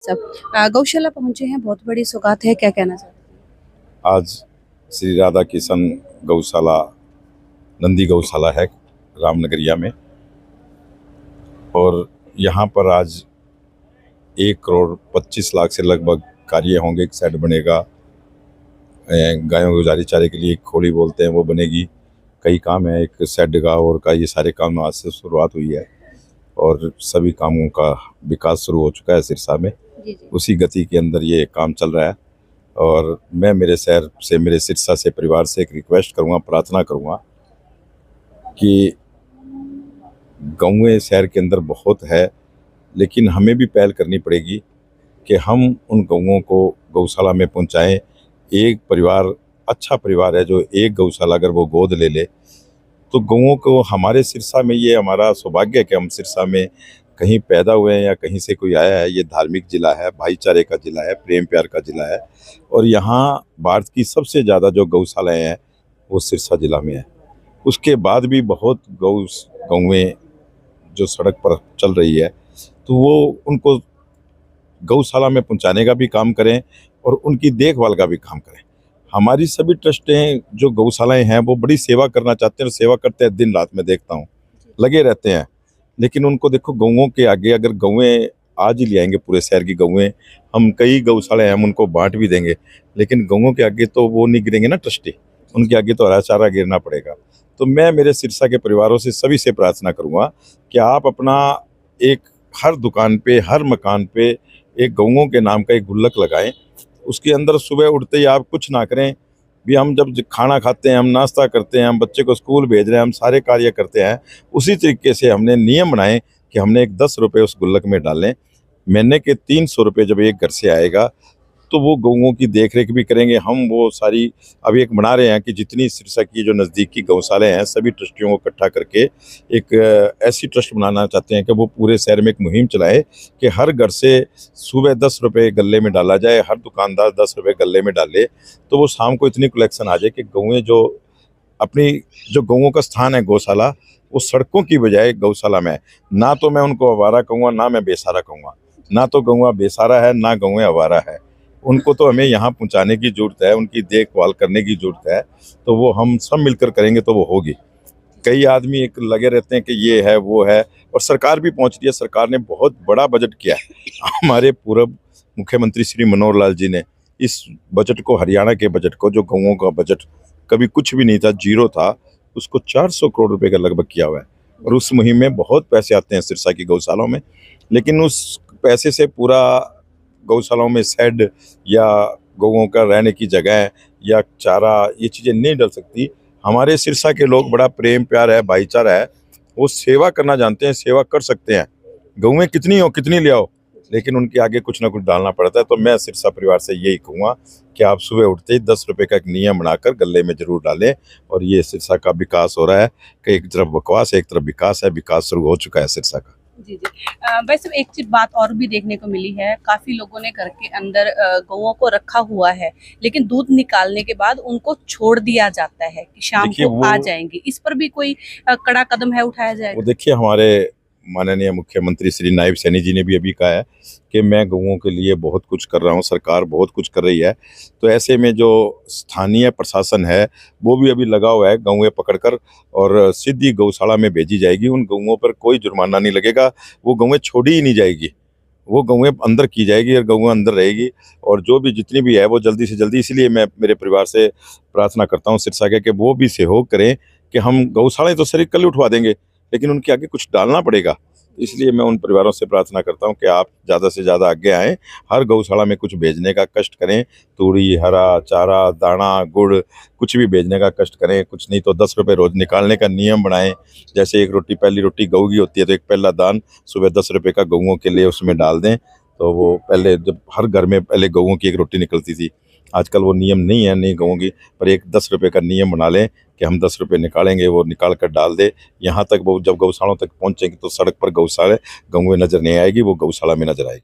सब गौशाला पहुंचे हैं, बहुत बड़ी सौगात है, क्या कहना चाहते हैं? आज श्री राधा किशन गौशाला नंदी गौशाला है रामनगरिया में। और यहाँ पर आज 1,25,00,000 से लगभग कार्य होंगे। एक शेड बनेगा, गायों को गुजारी चारे के लिए एक खोली बोलते हैं वो बनेगी। कई काम है, एक शेड का और का, ये सारे काम आज से शुरुआत हुई है और सभी कामों का विकास शुरू हो चुका है सिरसा में। जी जी। उसी गति के अंदर ये काम चल रहा है। और मैं मेरे शहर से, मेरे सिरसा से परिवार से एक रिक्वेस्ट करूँगा, प्रार्थना करूँगा कि गाँवें शहर के अंदर बहुत है, लेकिन हमें भी पहल करनी पड़ेगी कि हम उन गौओं को गौशाला में पहुंचाएं। एक परिवार, अच्छा परिवार है जो एक गौशाला अगर वो गोद ले ले तो गौओं को, हमारे सिरसा में ये हमारा सौभाग्य है कि हम सिरसा में कहीं पैदा हुए हैं या कहीं से कोई आया है। ये धार्मिक जिला है, भाईचारे का जिला है, प्रेम प्यार का जिला है। और यहाँ भारत की सबसे ज़्यादा जो गौशालाएँ हैं वो सिरसा जिला में है। उसके बाद भी बहुत गौएँ जो सड़क पर चल रही है, तो वो उनको गौशाला में पहुंचाने का भी काम करें और उनकी देखभाल का भी काम करें। हमारी सभी ट्रस्टें जो गौशालाएं हैं वो बड़ी सेवा करना चाहते हैं और सेवा करते हैं, दिन रात में देखता हूँ, लगे रहते हैं। लेकिन उनको देखो, गौओं के आगे अगर गौएं आज ही ले आएंगे, पूरे शहर की गौएं, हम कई गौशालाएं हम उनको बांट भी देंगे, लेकिन गौओं के आगे तो वो नहीं गिरेंगे ना ट्रस्टी, उनके आगे तो हरा चारा गिरना पड़ेगा। तो मैं मेरे सिरसा के परिवारों से, सभी से प्रार्थना करूँगा कि आप अपना एक, हर दुकान पे, हर मकान पे एक गौओं के नाम का एक गुल्लक लगाएं। उसके अंदर सुबह उठते ही आप कुछ ना करें भी, हम जब खाना खाते हैं, हम नाश्ता करते हैं, हम बच्चे को स्कूल भेज रहे हैं, हम सारे कार्य करते हैं, उसी तरीके से हमने नियम बनाए कि हमने एक 10 रुपये उस गुल्लक में डालें। महीने के 300 रुपये जब एक घर से आएगा तो वो गौओं की देख रेख भी करेंगे हम। वो सारी अभी एक बना रहे हैं कि जितनी सिरसा की जो नज़दीकी गौशालाएँ हैं, सभी ट्रस्टियों को इकट्ठा करके एक ऐसी ट्रस्ट बनाना चाहते हैं कि वो पूरे शहर में एक मुहिम चलाए कि हर घर से सुबह 10 रुपये गले में डाला जाए, हर दुकानदार 10 रुपये गले में डाले, तो वो शाम को इतनी कलेक्शन आ जाए कि गौएँ जो अपनी, जो गौओं का स्थान है गौशाला, वो सड़कों की बजाय गौशाला में है। ना तो मैं उनको आवारा कहूँगा, ना मैं बेसहारा कहूँगा। ना तो गौआ बेसहारा है, ना गौएँ आवारा है। उनको तो हमें यहाँ पहुँचाने की ज़रूरत है, उनकी देखभाल करने की ज़रूरत है, तो वो हम सब मिलकर करेंगे तो वो होगी। कई आदमी एक लगे रहते हैं कि ये है वो है, और सरकार भी पहुँच रही है। सरकार ने बहुत बड़ा बजट किया है। हमारे पूर्व मुख्यमंत्री श्री मनोहर लाल जी ने इस बजट को, हरियाणा के बजट को, जो गौओं का बजट कभी कुछ भी नहीं था, जीरो था, उसको 400 करोड़ रुपए का लगभग किया हुआ है। और उस मुहिम में बहुत पैसे आते हैं सिरसा की गौशालाओं में, लेकिन उस पैसे से पूरा गौशालाओं में शेड या गौओं का रहने की जगह या चारा, ये चीज़ें नहीं डल सकती। हमारे सिरसा के लोग, बड़ा प्रेम प्यार है, भाईचारा है, वो सेवा करना जानते हैं, सेवा कर सकते हैं। गौएं कितनी हो, कितनी ले आओ, लेकिन उनके आगे कुछ ना कुछ डालना पड़ता है। तो मैं सिरसा परिवार से यही कहूँगा कि आप सुबह उठते ही 10 रुपये का एक नियम बनाकर गले में जरूर डालें। और ये सिरसा का विकास हो रहा है कि एक तरफ बकवास है, एक तरफ विकास है। विकास शुरू हो चुका है सिरसा का। जी जी। वैसे एक चीज बात और भी देखने को मिली है, काफी लोगों ने घर के अंदर गौओं को रखा हुआ है, लेकिन दूध निकालने के बाद उनको छोड़ दिया जाता है कि शाम को आ जाएंगे। इस पर भी कोई कड़ा कदम है उठाया जाएगा? वो देखिए, हमारे माननीय मुख्यमंत्री श्री नायब सैनी जी ने भी अभी कहा है कि मैं गौओं के लिए बहुत कुछ कर रहा हूं, सरकार बहुत कुछ कर रही है। तो ऐसे में जो स्थानीय प्रशासन है वो भी अभी लगा हुआ है, गौएं पकड़कर और सीधी गौशाला में भेजी जाएगी। उन गौओं पर कोई जुर्माना नहीं लगेगा, वो गौएं छोड़ी ही नहीं जाएगी, वो गौएं अंदर की जाएगी और गौएं अंदर रहेगी। और जो भी जितनी भी है वो जल्दी से जल्दी, इसलिए मैं मेरे परिवार से प्रार्थना करता हूँ सिरसा के कि वो भी सहयोग करें कि हम गौशालाएं तो सर कल उठवा देंगे, लेकिन उनके आगे कुछ डालना पड़ेगा। इसलिए मैं उन परिवारों से प्रार्थना करता हूं कि आप ज़्यादा से ज़्यादा आगे आएँ, हर गौशाला में कुछ भेजने का कष्ट करें। तूड़ी, हरा चारा, दाना, गुड़, कुछ भी भेजने का कष्ट करें। कुछ नहीं तो 10 रुपये रोज़ निकालने का नियम बनाएं। जैसे एक रोटी, पहली रोटी गऊ की होती है, तो एक पहला दान सुबह 10 रुपये का गौओं के लिए उसमें डाल दें। तो वो पहले, जब हर घर में पहले गौओं की एक रोटी निकलती थी, आजकल वो नियम नहीं है, नहीं गौओं की, पर एक 10 रुपये का नियम बना लें कि हम 10 रुपये निकालेंगे, वो निकाल कर डाल दे। यहाँ तक वो जब गौशालाओं तक पहुँचेंगे तो सड़क पर गौशाला, गौएं नज़र नहीं आएगी, वो गौशाला में नज़र आएगी।